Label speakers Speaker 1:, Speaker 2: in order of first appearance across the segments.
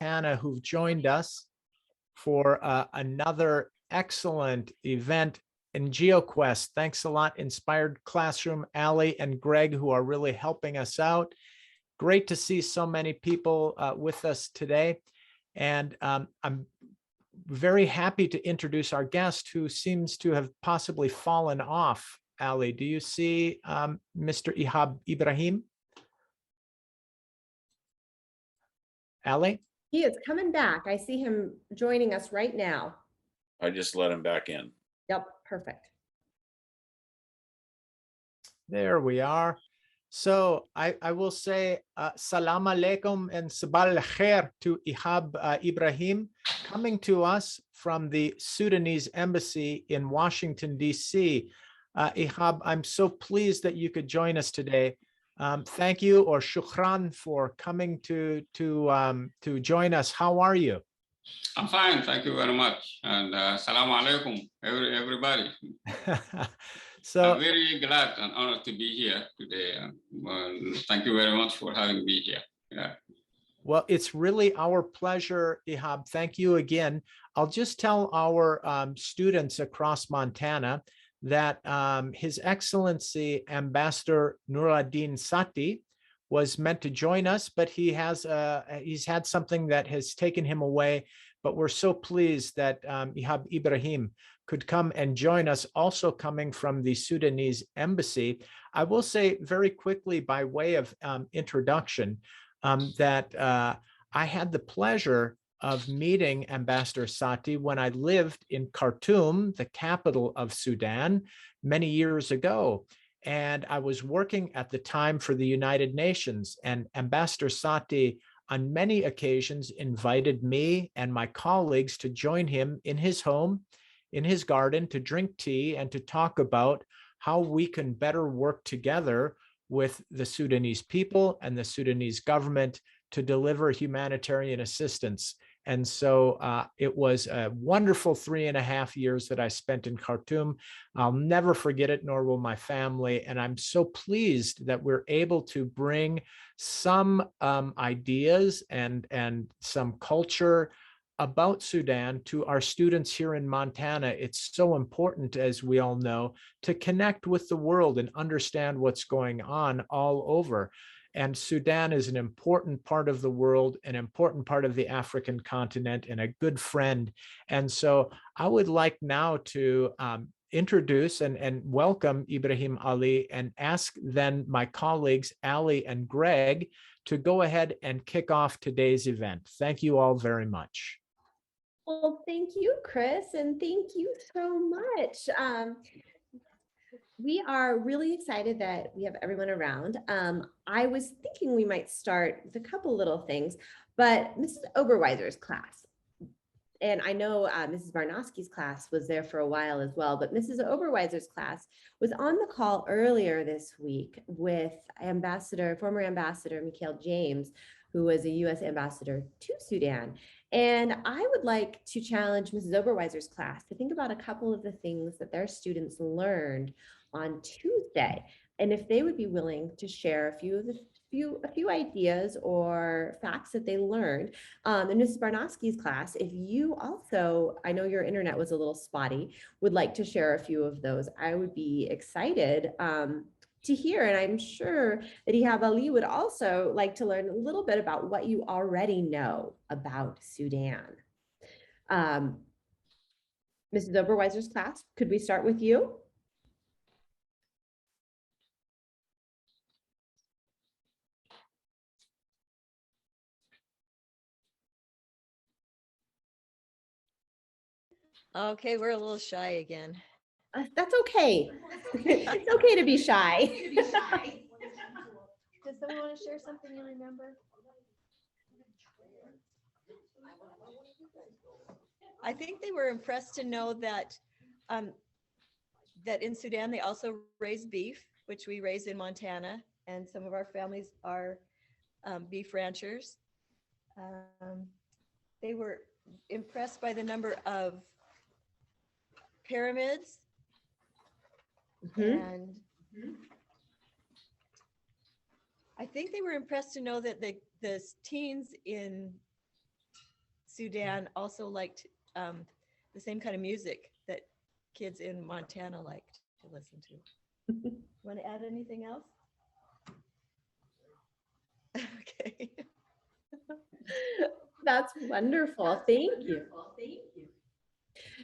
Speaker 1: Montana who've joined us for another excellent event in GeoQuest. Thanks a lot, Inspired Classroom, Ali and Greg, who are really helping us out. Great to see so many people with us today. And I'm very happy to introduce our guest who seems to have possibly fallen off. Ali, do you see Mr. Eihab Ibrahim? Ali?
Speaker 2: He is coming back. I see him joining us right now.
Speaker 3: I just let him back in.
Speaker 2: Yep, perfect.
Speaker 1: There we are. So I will say salam alaikum and sabal khair to Eihab Ibrahim, coming to us from the Sudanese embassy in Washington, D.C. Eihab, I'm so pleased that you could join us today. Thank you, or shukran, for coming to join us. How are you?
Speaker 4: I'm fine, thank you very much. And salam alaikum, everybody.
Speaker 1: So
Speaker 4: I'm very glad and honored to be here today. Thank you very much for having me here. Yeah.
Speaker 1: Well, it's really our pleasure, Eihab. Thank you again. I'll just tell our students across Montana that His Excellency Ambassador Nuruddin Sati was meant to join us, but he's had something that has taken him away. But we're so pleased that Eihab Ibrahim could come and join us, also coming from the Sudanese embassy. I will say very quickly, by way of introduction, that I had the pleasure of meeting Ambassador Sati when I lived in Khartoum, the capital of Sudan, many years ago. And I was working at the time for the United Nations, and Ambassador Sati on many occasions invited me and my colleagues to join him in his home, in his garden, to drink tea and to talk about how we can better work together with the Sudanese people and the Sudanese government to deliver humanitarian assistance. And so it was a wonderful 3.5 years that I spent in Khartoum. I'll never forget it, nor will my family. And I'm so pleased that we're able to bring some ideas and some culture about Sudan to our students here in Montana. It's so important, as we all know, to connect with the world and understand what's going on all over. And Sudan is an important part of the world, an important part of the African continent, and a good friend. And so I would like now to introduce and welcome Ibrahim Ali, and ask then my colleagues, Ali and Greg, to go ahead and kick off today's event. Thank you all very much.
Speaker 2: Well, thank you, Chris, and thank you so much. We are really excited that we have everyone around. I was thinking we might start with a couple little things, but Mrs. Oberweiser's class, and I know Mrs. Barnowski's class was there for a while as well, but Mrs. Oberweiser's class was on the call earlier this week with former Ambassador Mikhail James, who was a U.S. ambassador to Sudan. And I would like to challenge Mrs. Oberweiser's class to think about a couple of the things that their students learned on Tuesday, and if they would be willing to share a few ideas or facts that they learned. In Mrs. Barnowski's class, if you also, I know your internet was a little spotty, would like to share a few of those, I would be excited to hear. And I'm sure that Eihab Ali would also like to learn a little bit about what you already know about Sudan. Mrs. Oberweiser's class, could we start with you?
Speaker 5: Okay, we're a little shy again.
Speaker 2: That's okay. It's okay to be shy.
Speaker 5: Does someone want to share something you remember? I think they were impressed to know that that in Sudan they also raise beef, which we raise in Montana, and some of our families are beef ranchers. They were impressed by the number of pyramids, and I think they were impressed to know that the teens in Sudan also liked the same kind of music that kids in Montana liked to listen to. Want to add anything else? Okay.
Speaker 2: That's wonderful. Thank you.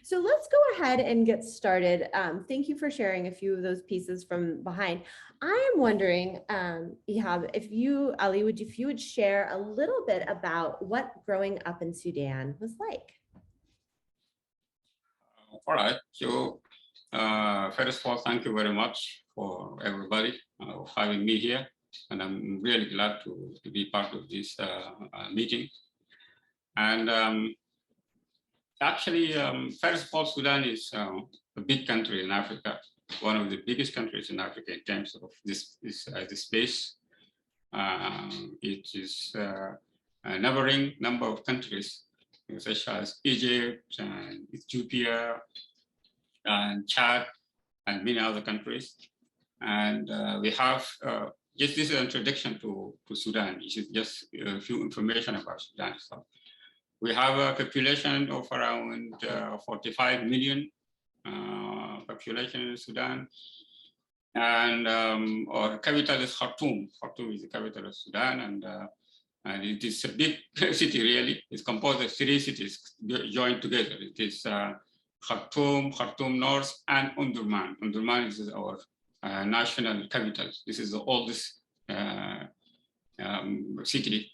Speaker 2: So let's go ahead and get started. Thank you for sharing a few of those pieces from behind. I am wondering, Eihab, if you would share a little bit about what growing up in Sudan was like.
Speaker 4: All right. So first of all, thank you very much for everybody having me here. And I'm really glad to be part of this meeting. And actually, first of all, Sudan is a big country in Africa, one of the biggest countries in Africa in terms of this space. It is a neighboring number of countries, such as Egypt and Ethiopia and Chad and many other countries. And we have, just this is an introduction to Sudan. This is just a few information about Sudan. So we have a population of around 45 million population in Sudan. And our capital is Khartoum. Khartoum is the capital of Sudan. And it is a big city, really. It's composed of 3 cities joined together. It is Khartoum, Khartoum North, and Omdurman. Omdurman is our national capital. This is the oldest city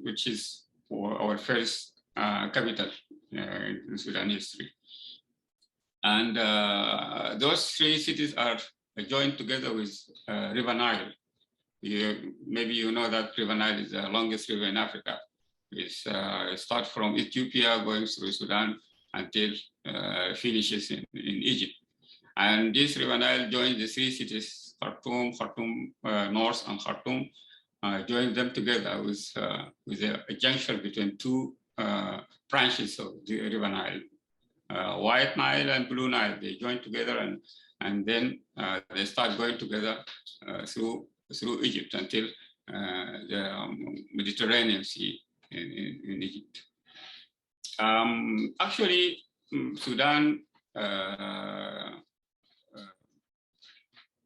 Speaker 4: which is our first capital in Sudan history. And those 3 cities are joined together with River Nile. Maybe you know that River Nile is the longest river in Africa. It starts from Ethiopia going through Sudan until finishes in Egypt. And this River Nile joins the 3 cities, Khartoum North, and Khartoum, join them together with a junction between 2 branches of the River Nile. White Nile and Blue Nile, they join together and then they start going together through Egypt until the Mediterranean Sea in Egypt. Actually, Sudan,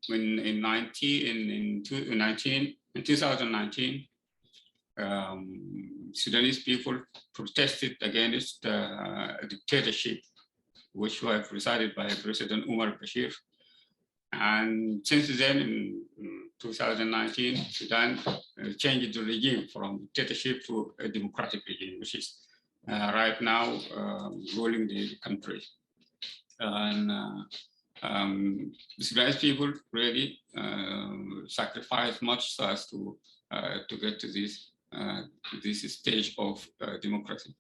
Speaker 4: in 2019, Sudanese people protested against a dictatorship, which was presided by President Umar Bashir. And since then, in 2019, Sudan changed the regime from dictatorship to a democratic regime, which is right now ruling the country. And the Sudanese people really sacrificed much so as to get to this stage of democracy.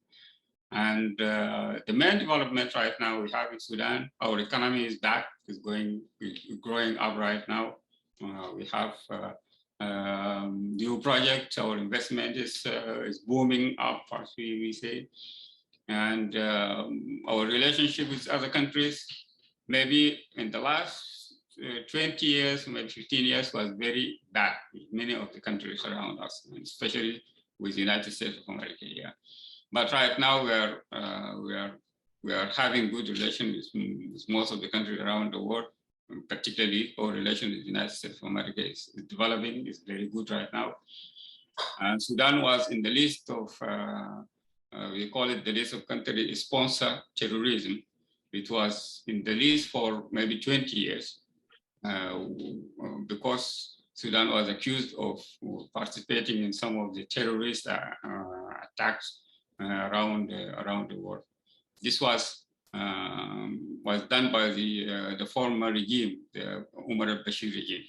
Speaker 4: And the main development right now we have in Sudan, our economy is back, is growing up right now. We have new projects, our investment is booming up, as we say. And our relationship with other countries, maybe in the last 20 years, maybe 15 years was very bad with many of the countries around us, especially with the United States of America here. But right now we are having good relations with most of the countries around the world, particularly our relation with the United States of America is developing, is very good right now. And Sudan was in the list of, we call it the list of countries sponsor terrorism. It was in the list for maybe 20 years because Sudan was accused of participating in some of the terrorist attacks around the world. This was done by the former regime, the Umar al-Bashir regime.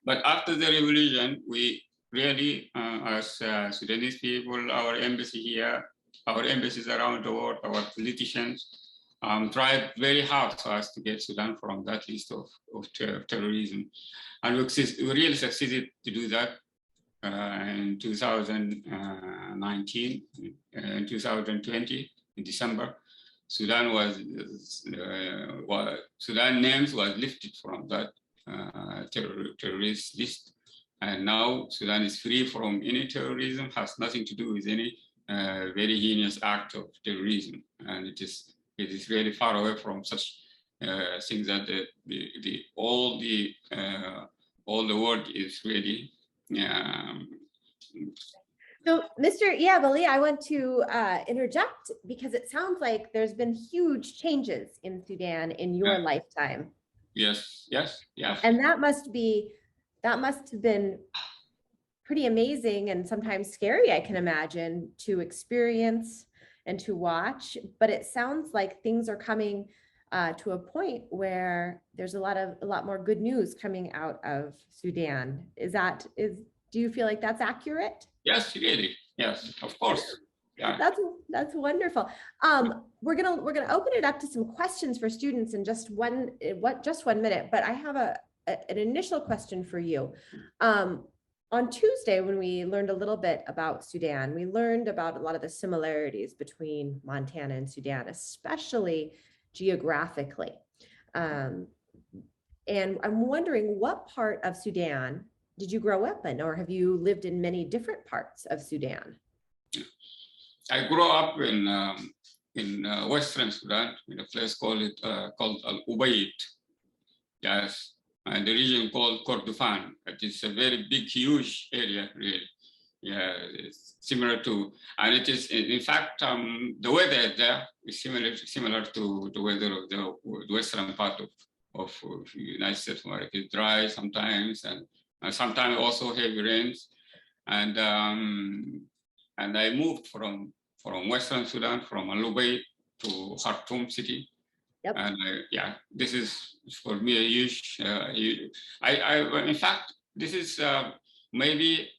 Speaker 4: But after the revolution, we really, as Sudanese people, our embassy here, our embassies around the world, our politicians, tried very hard for us to get Sudan from that list of terrorism. And we really succeeded to do that in 2019, in 2020, in December. Sudan names was lifted from that terrorist list. And now Sudan is free from any terrorism, has nothing to do with any very heinous act of terrorism, and it is really far away from such things that all the world is really.
Speaker 2: So, Mr. Eihab, I want to interject because it sounds like there's been huge changes in Sudan in your lifetime.
Speaker 4: Yes, yes, yes.
Speaker 2: And that must have been pretty amazing and sometimes scary, I can imagine, to experience and to watch. But it sounds like things are coming to a point where there's a lot more good news coming out of Sudan. Do you feel like that's accurate?
Speaker 4: Yes, really. Yes, of course. Yeah.
Speaker 2: That's wonderful. We're gonna open it up to some questions for students in just one minute. But I have an initial question for you. On Tuesday, when we learned a little bit about Sudan, we learned about a lot of the similarities between Montana and Sudan, especially geographically. And I'm wondering, what part of Sudan did you grow up in, or have you lived in many different parts of Sudan?
Speaker 4: I grew up in Western Sudan, in a place called Al Ubaid. Yes, and the region called Kordofan. It is a very big, huge area, really. Yeah, it's similar to, and it is in fact the weather there is similar to the weather of the western part of the United States, where it is dry sometimes and sometimes also heavy rains. And I moved from Western Sudan, from Al Ubaid to Khartoum city.
Speaker 2: Yep.
Speaker 4: And this is for me a huge. In fact, this is maybe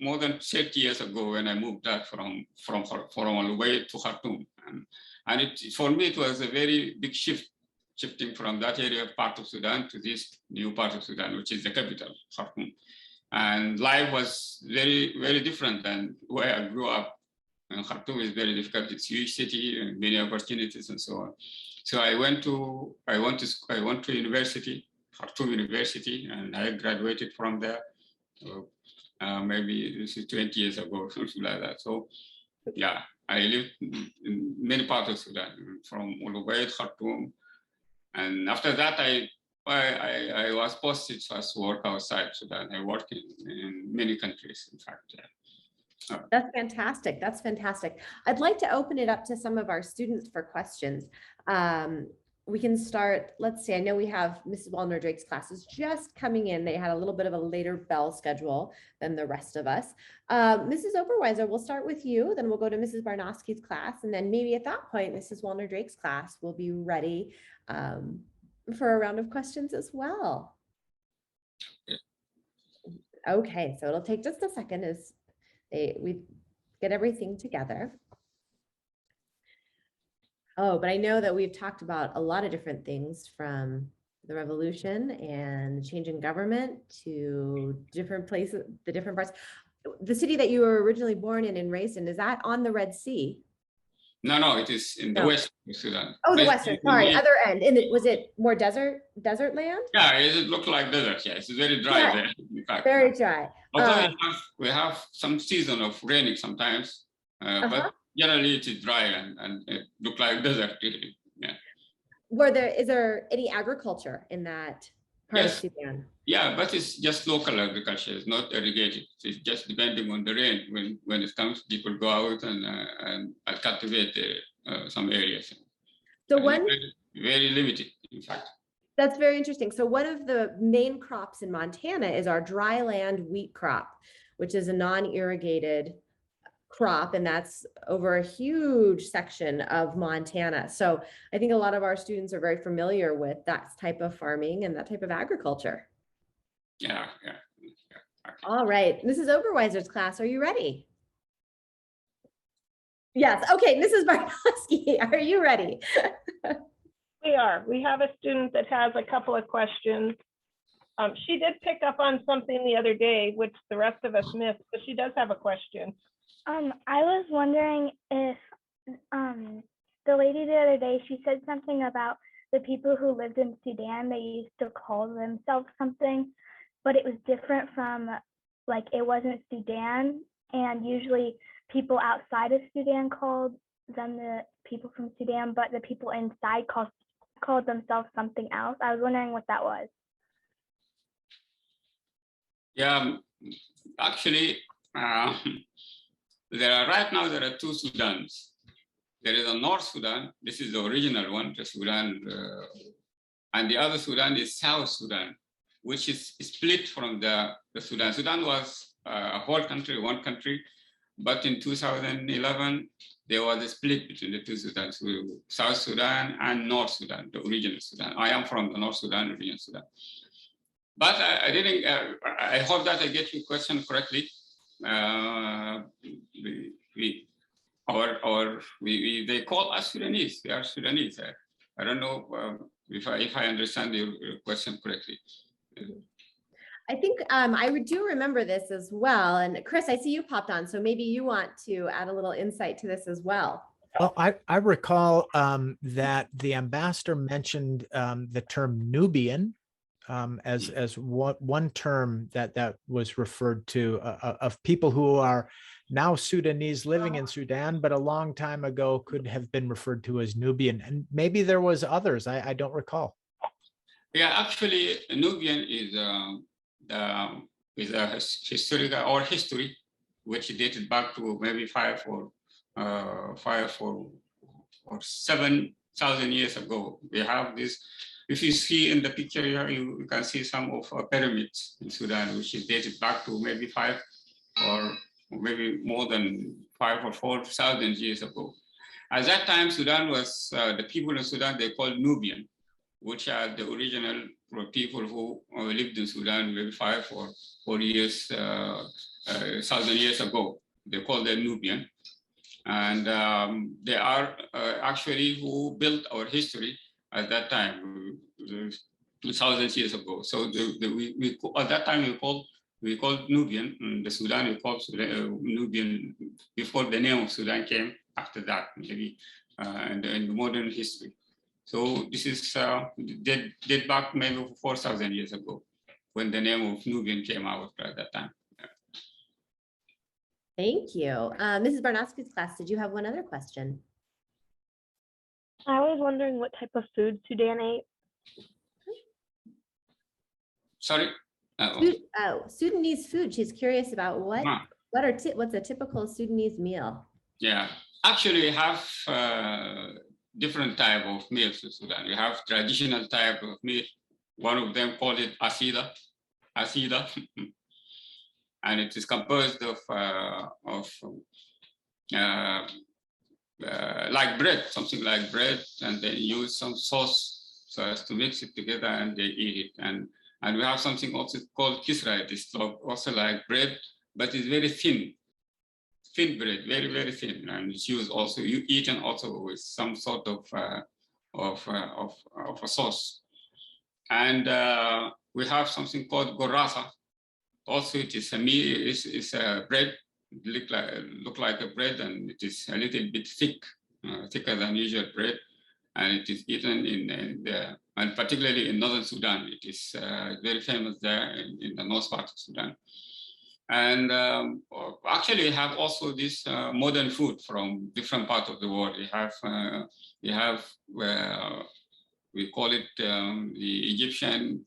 Speaker 4: more than 30 years ago when I moved that from Al Ubaid to Khartoum, and for me it was a very big shifting from that area part of Sudan to this new part of Sudan, which is the capital, Khartoum. And life was very, very different than where I grew up. And Khartoum is very difficult. It's a huge city and many opportunities and so on. So I went to university, Khartoum University, and I graduated from there. Maybe this is 20 years ago, something like that. So yeah, I lived in many parts of Sudan, from Al Ubaid, Khartoum, and after that I was posted as work outside Sudan. I worked in many countries, in fact. Yeah.
Speaker 2: That's fantastic. That's fantastic. I'd like to open it up to some of our students for questions. We can start, let's see, I know we have Mrs. Wallner-Drake's classes just coming in. They had a little bit of a later bell schedule than the rest of us. Mrs. Oberweiser, we'll start with you, then we'll go to Mrs. Barnowski's class, and then maybe at that point, Mrs. Wallner-Drake's class will be ready for a round of questions as well. Okay, so it'll take just a second as we get everything together. Oh, but I know that we've talked about a lot of different things, from the revolution and changing government to different places, the different parts. The city that you were originally born in and raised in, is that on the Red Sea?
Speaker 4: No, it is in the west of Sudan.
Speaker 2: Oh, the western, sorry, other end. And was it more desert land?
Speaker 4: Yeah, it looked like desert. Yeah, it's very dry there, in fact.
Speaker 2: Very dry.
Speaker 4: Although we have some season of raining sometimes, but generally it is dry and it look like desert. Yeah.
Speaker 2: Is there any agriculture in that part of Sudan?
Speaker 4: Yeah, but it's just local agriculture. It's not irrigated. It's just depending on the rain. When it comes, people go out and cultivate some areas.
Speaker 2: So
Speaker 4: very limited, in fact.
Speaker 2: That's very interesting. So one of the main crops in Montana is our dry land wheat crop, which is a non-irrigated crop, and that's over a huge section of Montana. So I think a lot of our students are very familiar with that type of farming and that type of agriculture.
Speaker 4: Yeah.
Speaker 2: Okay. All right, Mrs. Oberweiser's class, are you ready? Yes. Okay, Mrs. Barnowski, are you ready?
Speaker 6: We are. We have a student that has a couple of questions. She did pick up on something the other day, which the rest of us missed, but she does have a question.
Speaker 7: I was wondering if the lady the other day, she said something about the people who lived in Sudan, they used to call themselves something, but it was different from, like, it wasn't Sudan. And usually people outside of Sudan called them the people from Sudan, but the people inside called themselves something else. I was wondering what that was.
Speaker 4: Yeah, actually, right now there are two Sudans. There is a North Sudan. This is the original one, the Sudan, and the other Sudan is South Sudan, which is split from the Sudan. Sudan was a whole country, one country, but in 2011 there was a split between the two Sudans, South Sudan and North Sudan, the original Sudan. I am from the North Sudan, original Sudan. But I didn't. I hope that I get your question correctly. They call us Sudanese. We are Sudanese. I don't know if I understand your question correctly.
Speaker 2: I think I do remember this as well. And Chris, I see you popped on, so maybe you want to add a little insight to this as well.
Speaker 1: Well, I recall that the ambassador mentioned the term Nubian as one term that was referred to of people who are now Sudanese living in Sudan, but a long time ago could have been referred to as Nubian. And maybe there was others. I don't recall.
Speaker 4: Yeah, actually, Nubian is a historical or history which dated back to maybe 5 or 7,000 years ago. We have this. If you see in the picture here, you can see some of pyramids in Sudan, which is dated back to maybe 5 or maybe more than 5 or 4,000 years ago. At that time, Sudan was, the people in Sudan, they called Nubian, which are the original people who lived in Sudan maybe 5 or 4 years, 1,000 years ago. They called them Nubian. And they are actually who built our history at that time, 2,000 years ago. So at that time we called Nubian, and the Sudan we called Nubian before the name of Sudan came after that, maybe in the modern history. So this is date back maybe 4,000 years ago when the name of Nubian came out at that time.
Speaker 2: Thank you. Mrs. Barnowski's class, did you have one other question?
Speaker 7: I was wondering what type of food Sudan ate.
Speaker 4: Sorry?
Speaker 2: Sudanese food. She's curious about what's a typical Sudanese meal?
Speaker 4: Yeah, actually we have different type of meals in Sudan. We have traditional type of meal. One of them called it asida, and it is composed of like bread, something like bread, and then use some sauce so as to mix it together and they eat it. And we have something also called kisra. It is also like bread, but it's very thin bread, very, very thin. And it's used also, eaten also with some sort of a sauce. And we have something called gorasa. Also, it is a meal, it's a bread, look like a bread, and it is a little bit thick, thicker than usual bread, and it is eaten and particularly in northern Sudan. It is very famous there in the north part of Sudan. And actually, we have also this modern food from different parts of the world. We call it the Egyptian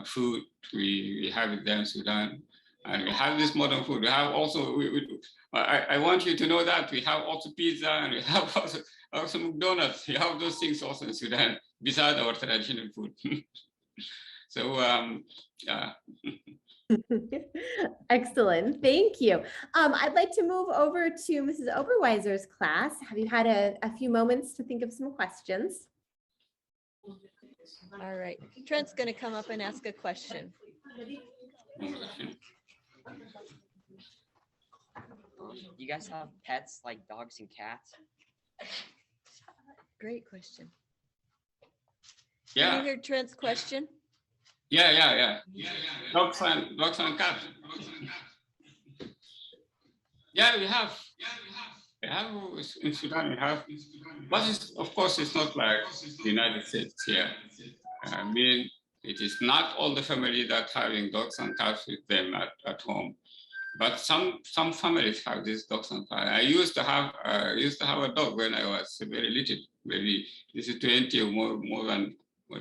Speaker 4: food. We have it there in Sudan. And we have this modern food. We have also, I want you to know that we have also pizza, and we have also McDonald's. We have those things also in Sudan, besides our traditional food. So, yeah.
Speaker 2: Excellent, thank you. I'd like to move over to Mrs. Oberweiser's class. Have you had a few moments to think of some questions?
Speaker 5: All right, Trent's going to come up and ask a question.
Speaker 8: You guys have pets like dogs and cats?
Speaker 5: Great question.
Speaker 4: Yeah.
Speaker 5: Can you hear Trent's question?
Speaker 4: Yeah. Dogs and cats. Yeah, we have. We have in Sudan. We have, but of course, it's not like the United States here. I mean, it is not all the family that having dogs and cats with them at home. But some families have these dogs on fire. I used to have a dog when I was very little, maybe this is 20 or more than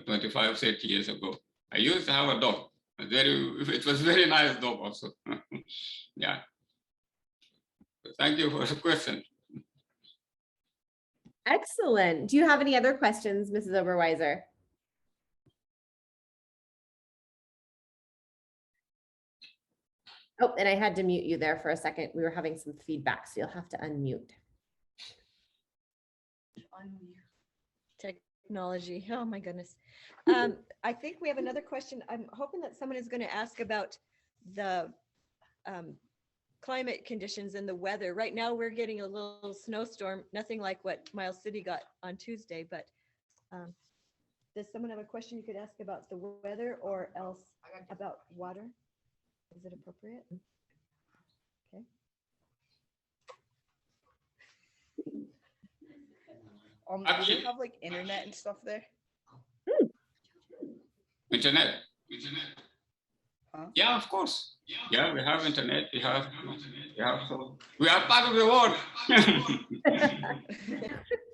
Speaker 4: 25, 30 years ago. I used to have a dog. It was a very nice dog also. Yeah. Thank you for the question.
Speaker 2: Excellent. Do you have any other questions, Mrs. Oberweiser? Oh, and I had to mute you there for a second. We were having some feedback, so you'll have to unmute.
Speaker 5: Technology. Oh my goodness. I think we have another question. I'm hoping that someone is going to ask about the climate conditions and the weather. Right now we're getting a little snowstorm, nothing like what Miles City got on Tuesday, but does someone have a question you could ask about the weather or else about water? Is it appropriate? Okay.
Speaker 9: Do you have like internet and stuff there?
Speaker 4: Internet.
Speaker 9: Huh?
Speaker 4: Yeah, of course. Yeah, we have internet. We are part of the world.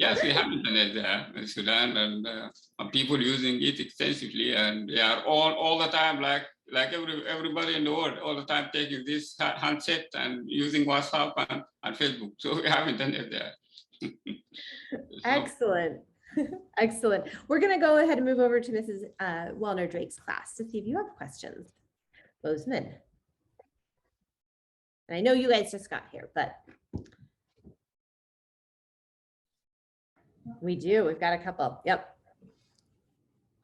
Speaker 4: Yes, we have internet there in Sudan, and people using it extensively, and they are all the time, like everybody in the world, all the time taking this handset and using WhatsApp and Facebook. So we have internet there.
Speaker 2: Excellent. Excellent. We're going to go ahead and move over to Mrs. Wellner-Drake's class to see if you have questions. Bozeman. And I know you guys just got here, but we do. We've got a couple. Yep.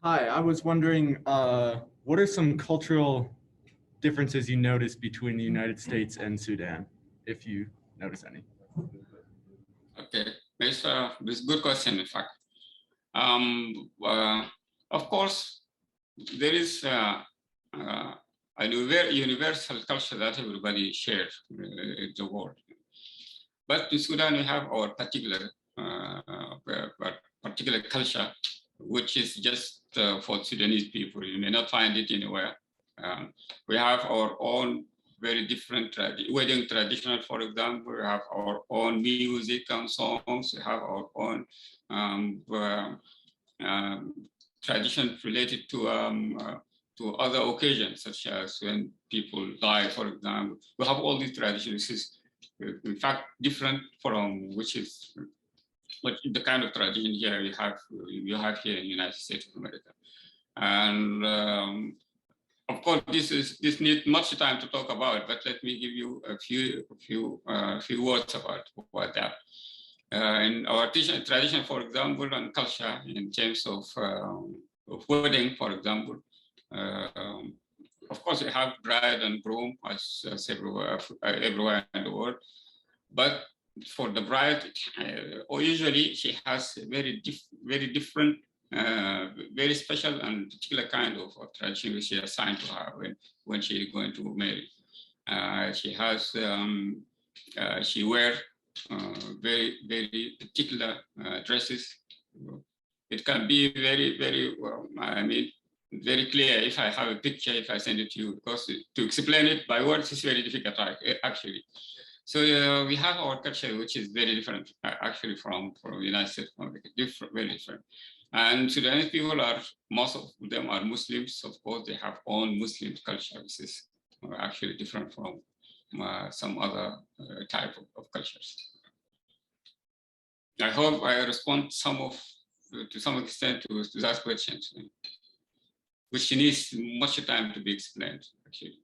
Speaker 10: Hi, I was wondering, what are some cultural differences you notice between the United States and Sudan, if you notice any?
Speaker 4: Okay, this is a good question, in fact. Of course, there is a universal culture that everybody shares in the world. But in Sudan, we have our particular culture, which is just for Sudanese people. You may not find it anywhere. We have our own very different wedding tradition, for example. We have our own music and songs. We have our own traditions related to other occasions, such as when people die, for example. We have all these traditions. This is, in fact, different from what the kind of tradition here you have here in the United States of America. And of course, this needs much time to talk about, but let me give you a few words about that. In our tradition, for example, and culture in terms of wedding, for example, of course, we have bride and groom as everywhere in the world. But for the bride, usually she has a very different, very special and particular kind of tradition which she is assigned to her when she is going to marry. She wears very particular dresses. It can be very well, very clear if I have a picture, if I send it to you, because to explain it by words is very difficult, actually. So we have our culture, which is very different, actually, from the United States of America, very different. And Sudanese people most of them are Muslims. Of course, they have own Muslim culture, which is actually different from some other type of cultures. I hope I respond to some extent to that question, which needs much time to be explained, actually.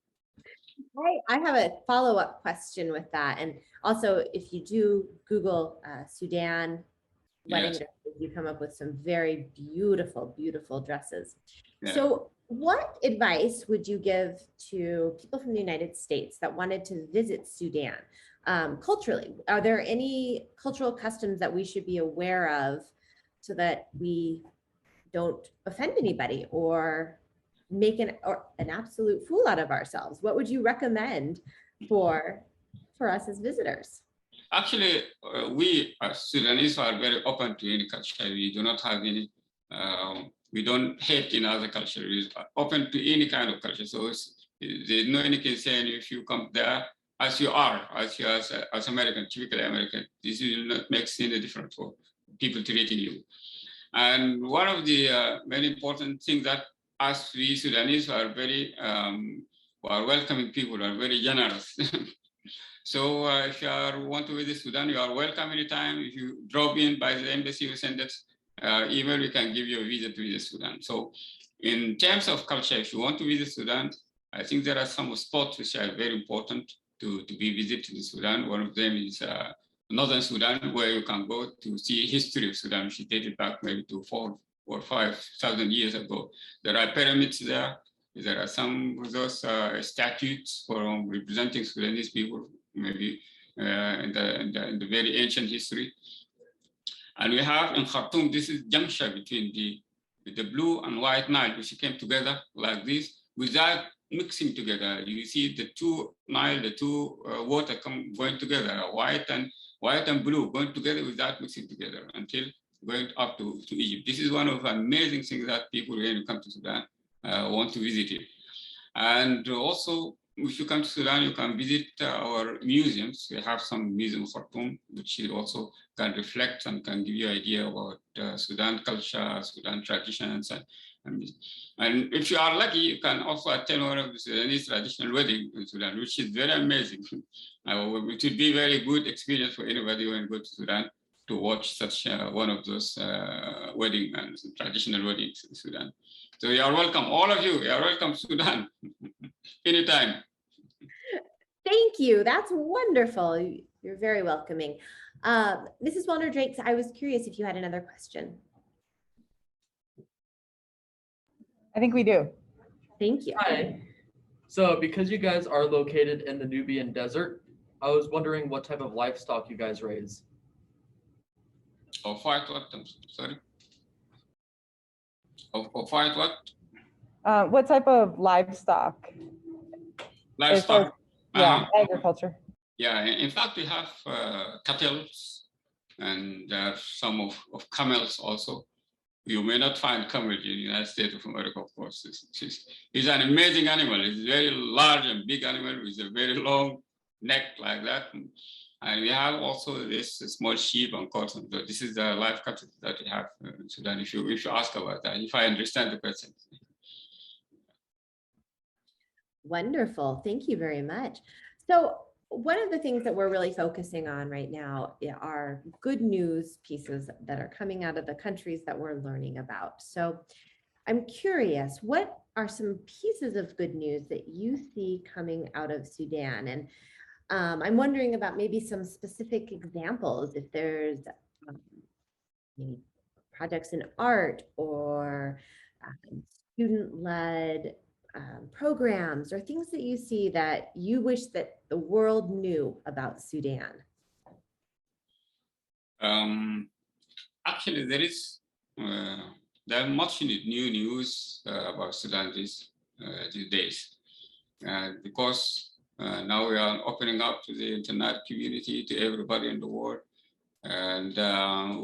Speaker 2: I have a follow-up question with that. And also, if you do Google Sudan wedding dresses, you come up with some very beautiful dresses. Yeah. So what advice would you give to people from the United States that wanted to visit Sudan culturally? Are there any cultural customs that we should be aware of so that we don't offend anybody or make an absolute fool out of ourselves? What would you recommend for us as visitors?
Speaker 4: Actually, we as Sudanese are very open to any culture. We do not have any, we don't hate in other cultures. We are open to any kind of culture. So there's no any concern if you come there as you are, as American, typically American. This will not make any difference for people treating you. And one of the very important things that us, we Sudanese, are very are welcoming people, are very generous. So if you want to visit Sudan, you are welcome anytime. If you drop in by the embassy, you send us email, we can give you a visa to visit Sudan. So in terms of culture, if you want to visit Sudan, I think there are some spots which are very important to be visited in Sudan. One of them is Northern Sudan, where you can go to see history of Sudan, which dated back maybe to 4,000 or 5,000 years ago. There are pyramids there. There are some of those statues for representing Sudanese people, maybe in the very ancient history. And we have in Khartoum, this is juncture between the blue and white Nile, which came together like this without mixing together. You see the two Nile, the two water going together, white and blue going together without mixing together until going up to Egypt. This is one of the amazing things that people when you come to Sudan want to visit it. And also, if you come to Sudan, you can visit our museums. We have some museums in Khartoum, which also can reflect and can give you an idea about Sudan culture, Sudan traditions. And if you are lucky, you can also attend one of the Sudanese traditional wedding in Sudan, which is very amazing. It would be a very good experience for anybody when you go to Sudan to watch such one of those wedding and traditional weddings in Sudan. So you are welcome, all of you. You are welcome to Sudan anytime.
Speaker 2: Thank you. That's wonderful. You're very welcoming. Mrs. Wallner-Drakes, I was curious if you had another question.
Speaker 11: I think we do.
Speaker 2: Thank you.
Speaker 12: Hi. So because you guys are located in the Nubian desert, I was wondering what type of livestock you guys raise.
Speaker 4: Or fight what? I'm sorry. Or fight what?
Speaker 11: What type of livestock?
Speaker 4: Livestock.
Speaker 11: Yeah, agriculture.
Speaker 4: Yeah, in fact, we have cattle and some of camels also. You may not find camel in the United States of America, of course. It's an amazing animal. It's a very large and big animal with a very long neck like that. And we have also this small sheep and cotton. So this is the live cattle that we have in Sudan, if you ask about that, if I understand the question.
Speaker 2: Wonderful. Thank you very much. So one of the things that we're really focusing on right now are good news pieces that are coming out of the countries that we're learning about. So I'm curious, what are some pieces of good news that you see coming out of Sudan? And I'm wondering about maybe some specific examples, if there's maybe projects in art or student-led programs or things that you see that you wish that the world knew about Sudan.
Speaker 4: Actually, there are much new news about Sudan these days, because now we are opening up to the internet community, to everybody in the world. And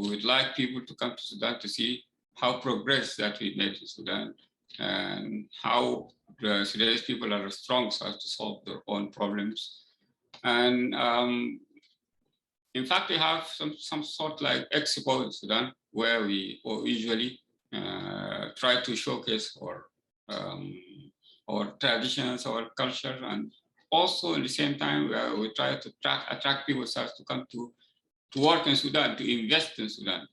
Speaker 4: we would like people to come to Sudan to see how progress that we made in Sudan and how the Sudanese people are strong so as to solve their own problems. And in fact, we have some sort like expo in Sudan where we usually try to showcase our traditions, our culture, and also at the same time we try to attract people so as to come to work in Sudan, to invest in Sudan.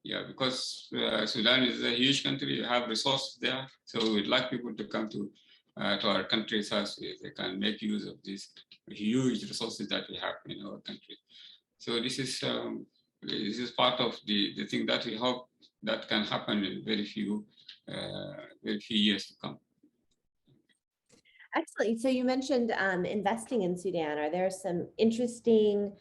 Speaker 4: Yeah, because Sudan is a huge country, you have resources there, so we'd like people to come to our country so they can make use of these huge resources that we have in our country. So this is part of the thing that we hope that can happen in very few years to come.
Speaker 2: Excellent. So you mentioned investing in Sudan. Are there some interesting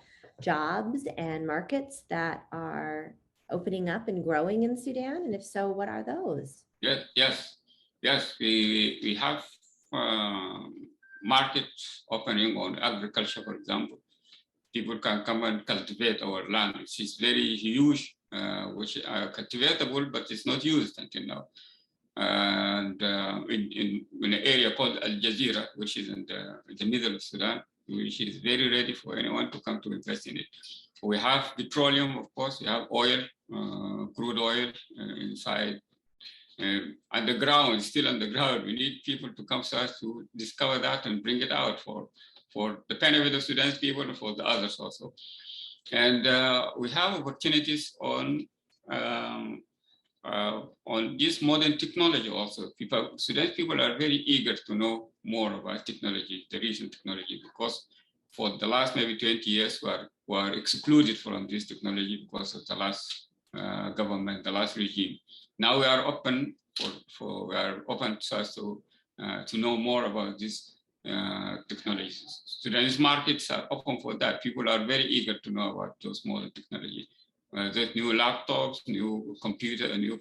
Speaker 2: jobs and markets that are opening up and growing in Sudan? And if so, what are those?
Speaker 4: Yes. We have markets opening on agriculture, for example. People can come and cultivate our land, which is very huge, which are cultivatable, but it's not used until now. And in an area called Al Jazeera, which is in the middle of Sudan, which is very ready for anyone to come to invest in it. We have petroleum, of course, we have oil, crude oil inside. Underground, still underground. We need people to come to us to discover that and bring it out for the benefit of Sudanese people and for the others also. And we have opportunities on this modern technology also. Sudanese people are very eager to know more about technology, the recent technology, because for the last maybe 20 years we are excluded from this technology because of the last government, the last regime. Now we are open to know more about this technologies. Sudanese markets are open for that. People are very eager to know about those modern technology. There's new laptops, new computer, new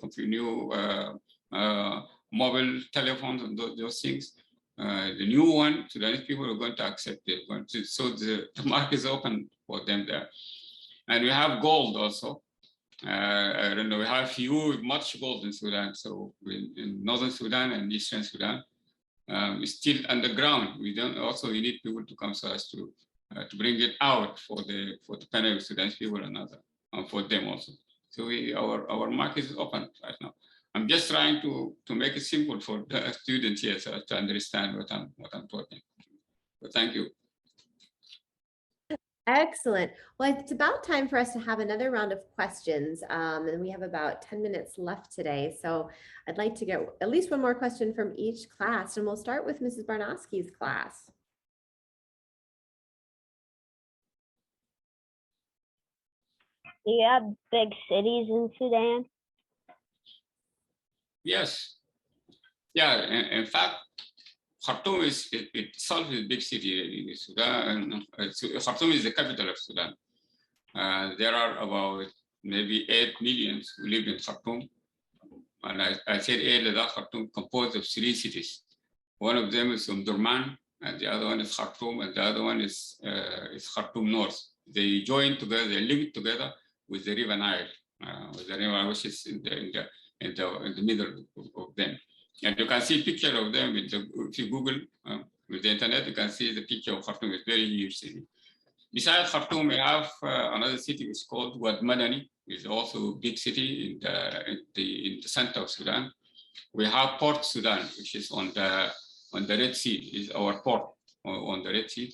Speaker 4: mobile telephones, and those things. The new one, Sudanese people are going to accept it. So the market is open for them there. And we have gold also. I don't know, we have much gold in Sudan. So in Northern Sudan and Eastern Sudan, it's still underground. We need people to come to us to bring it out for the benefit of Sudanese people and other, for them also. So our market is open right now. I'm just trying to make it simple for the students here so to understand what I'm talking. But thank you.
Speaker 2: Excellent. Well, it's about time for us to have another round of questions. And we have about 10 minutes left today. So I'd like to get at least one more question from each class. And we'll start with Mrs. Barnowski's class.
Speaker 13: Do you have big cities in Sudan?
Speaker 4: Yes. Yeah, in fact, Khartoum itself is a big city in Sudan. Khartoum is the capital of Sudan. There are about maybe 8 million who live in Khartoum. And I said earlier that Khartoum composed of 3 cities. One of them is Omdurman, and the other one is Khartoum, and the other one is Khartoum North. They join together, they live together with the River Nile, which is in the middle of them. And you can see a picture of them if you Google with the internet, you can see the picture of Khartoum. It's very huge city. Besides Khartoum, we have another city. It's called Wad Madani. It's also a big city in the center of Sudan. We have Port Sudan, which is on the Red Sea. Is our port on the Red Sea.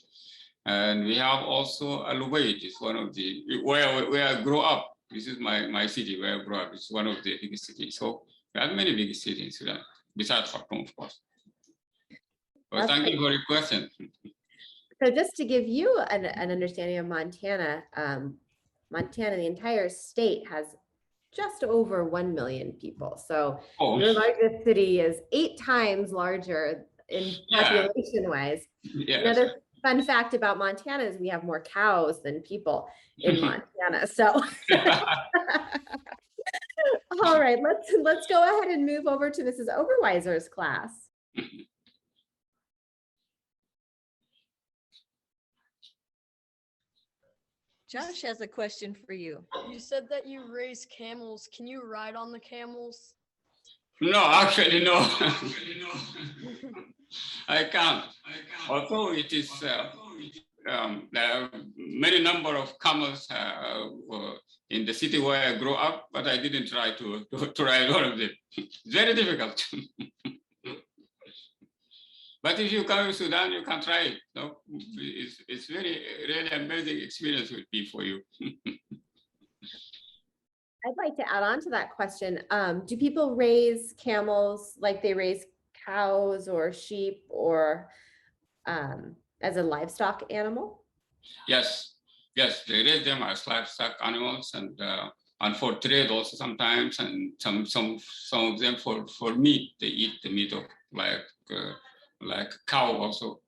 Speaker 4: And we have also Al Ubaid. It's one of the where I grew up. This is my city where I grew up. It's one of the biggest cities. So we have many big cities in Sudan, besides Khartoum, of course. Well, thank you for your question.
Speaker 2: So just to give you an understanding of Montana, Montana, the entire state has just over 1 million people. So your largest city is 8 times larger in population-wise.
Speaker 4: Yes.
Speaker 2: Another fun fact about Montana is we have more cows than people in Montana. So, all right, let's go ahead and move over to Mrs. Oberweiser's class.
Speaker 5: Josh has a question for you.
Speaker 14: You said that you raise camels. Can you ride on the camels?
Speaker 4: No, actually, no. I can't. Although it is there are many number of camels in the city where I grew up, but I didn't try to ride all of them. Very difficult. But if you come to Sudan, you can try it. No, it's really amazing experience would be for you.
Speaker 2: I'd like to add on to that question. Do people raise camels like they raise cows or sheep or as a livestock animal?
Speaker 4: Yes, they raise them as livestock animals and for trade also sometimes, and some of them for meat. They eat the meat of like cow also.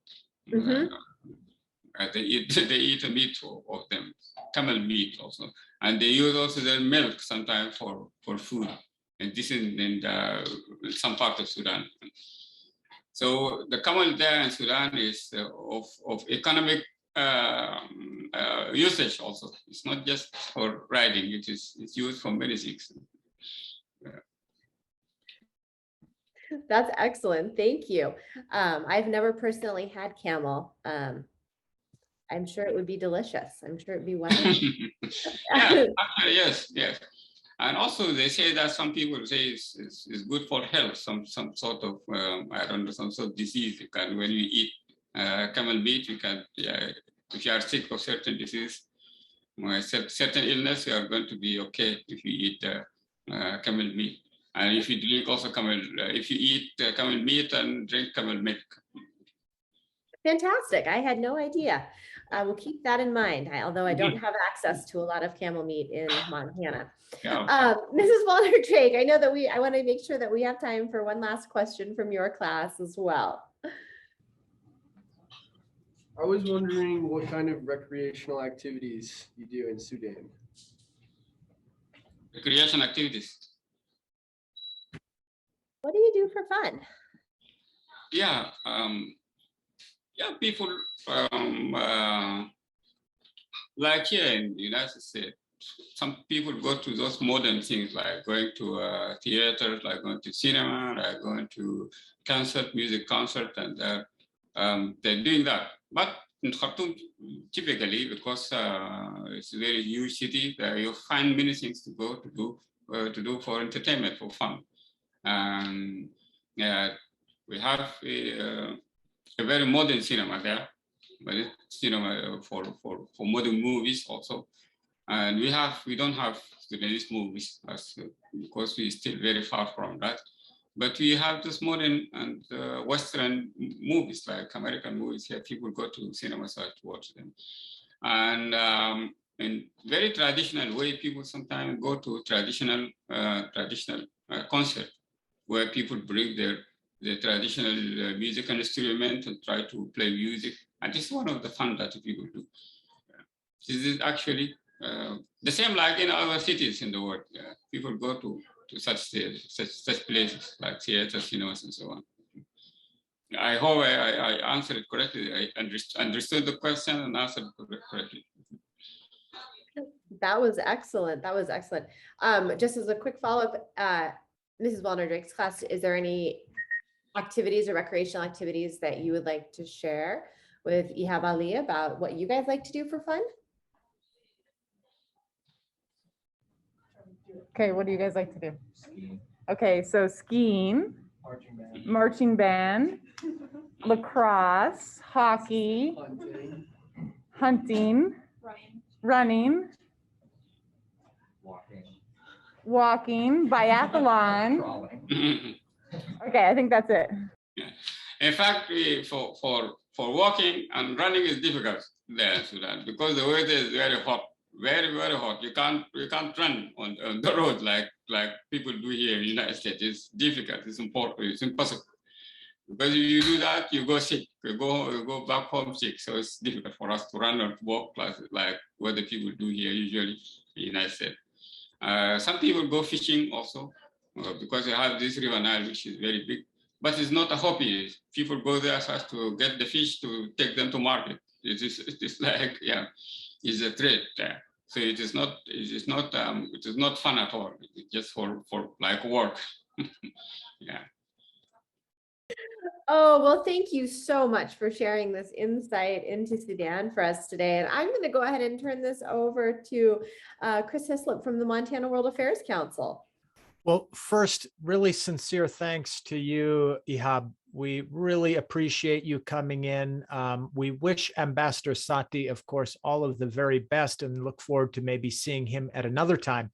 Speaker 2: Mm-hmm.
Speaker 4: They eat the meat of them, camel meat also, and they use also their milk sometimes for food. And this is in some part of Sudan. So the camel there in Sudan is of economic usage also. It's not just for riding. It's used for many things.
Speaker 2: That's excellent. Thank you. I've never personally had camel. I'm sure it would be delicious. I'm sure it'd be wonderful.
Speaker 4: Yeah, actually, yes, yes. And also they say that some people say it's good for health, some sort of, I don't know, some sort of disease. You can, when you eat camel meat, you can, if you are sick of certain disease, certain illness, you are going to be okay if you eat camel meat. And if you drink also camel, if you eat camel meat and drink camel milk.
Speaker 2: Fantastic. I had no idea. I will keep that in mind, although I don't have access to a lot of camel meat in Montana.
Speaker 4: Yeah.
Speaker 2: Mrs. Walner-Drake, I know that I want to make sure that we have time for one last question from your class as well.
Speaker 15: I was wondering what kind of recreational activities you do in Sudan.
Speaker 4: Recreation activities.
Speaker 2: What do you do for fun?
Speaker 4: Yeah, people like here in the United States, some people go to those modern things like going to theaters, like going to cinema, like going to music concert, and they're doing that. But in Khartoum, typically, because it's a very huge city, you find many things to go to do for entertainment, for fun. We have a very modern cinema there, but it's cinema for modern movies also. And we don't have Sudanese movies because we're still very far from that. But we have this modern and Western movies, like American movies here. People go to cinemas to watch them. And in very traditional way, people sometimes go to traditional concert where people bring their traditional musical instrument and try to play music. And this is one of the fun that people do. This is actually the same like in other cities in the world. People go to such places like theaters, cinemas, and so on. I hope I answered it correctly. I understood the question and answered it correctly.
Speaker 2: That was excellent. That was excellent. Just as a quick follow-up, Mrs. Walner-Drake's class, is there any activities or recreational activities that you would like to share with Eihab Ali about what you guys like to do for fun?
Speaker 11: Okay, what do you guys like to do? Skiing. Okay, so skiing, marching band, lacrosse, hockey, hunting, running, walking, biathlon. Okay, I think that's it.
Speaker 4: In fact, for walking and running is difficult there in Sudan because the weather is very hot, very, very hot. You can't run on the road like people do here in the United States. It's difficult. It's impossible. Because if you do that, you go sick. You go back home sick. So it's difficult for us to run or walk like what the people do here usually in the United States. Some people go fishing also because they have this river Nile, which is very big. But it's not a hobby. People go there just to get the fish to take them to market. It is like, yeah, it's a trade there. So it is not fun at all. It's just for like work. Yeah.
Speaker 2: Oh, well, thank you so much for sharing this insight into Sudan for us today. And I'm going to go ahead and turn this over to Chris Hislop from the Montana World Affairs Council.
Speaker 1: Well, first, really sincere thanks to you, Eihab. We really appreciate you coming in. We wish Ambassador Sati, of course, all of the very best and look forward to maybe seeing him at another time.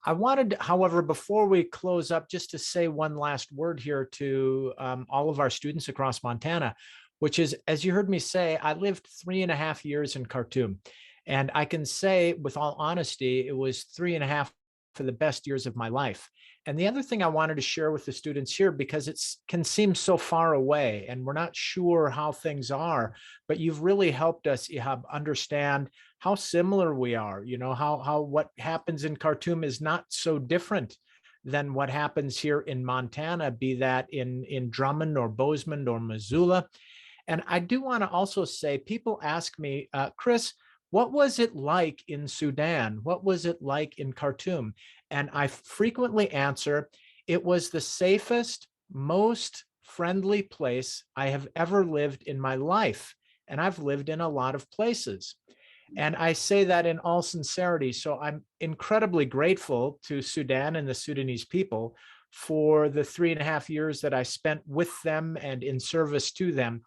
Speaker 1: I wanted, however, before we close up, just to say one last word here to all of our students across Montana, which is, as you heard me say, I lived 3.5 years in Khartoum. And I can say with all honesty, it was 3.5 for the best years of my life. And the other thing I wanted to share with the students here, because it can seem so far away and we're not sure how things are, but you've really helped us, Eihab, understand how similar we are, you know, how what happens in Khartoum is not so different than what happens here in Montana, be that in Drummond or Bozeman or Missoula. And I do want to also say, people ask me, Chris, what was it like in Sudan? What was it like in Khartoum? And I frequently answer, it was the safest, most friendly place I have ever lived in my life. and I've lived in a lot of places. And I say that in all sincerity. So I'm incredibly grateful to Sudan and the Sudanese people for the 3.5 years that I spent with them and in service to them.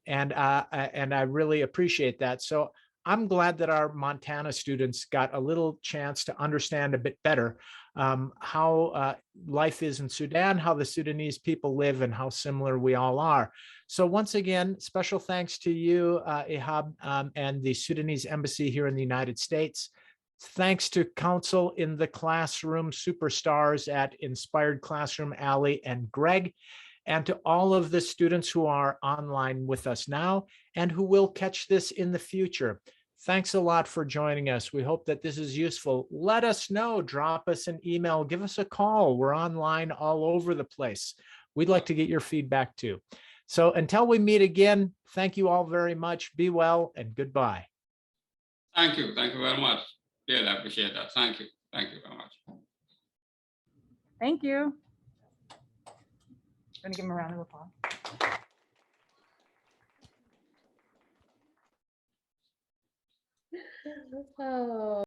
Speaker 1: And I really appreciate that. So I'm glad that our Montana students got a little chance to understand a bit better how life is in Sudan, how the Sudanese people live, and how similar we all are. So once again, special thanks to you, Eihab, and the Sudanese Embassy here in the United States. Thanks to Council in the Classroom Superstars at Inspired Classroom, Ali and Greg, and to all of the students who are online with us now and who will catch this in the future. Thanks a lot for joining us. We hope that this is useful. Let us know, drop us an email, give us a call. We're online all over the place. We'd like to get your feedback too. So until we meet again, thank you all very much. Be well and goodbye.
Speaker 4: Thank you. Thank you very much. Really appreciate that. Thank you. Thank you very much.
Speaker 11: Thank you. Going to give him a round of applause.
Speaker 2: Oh.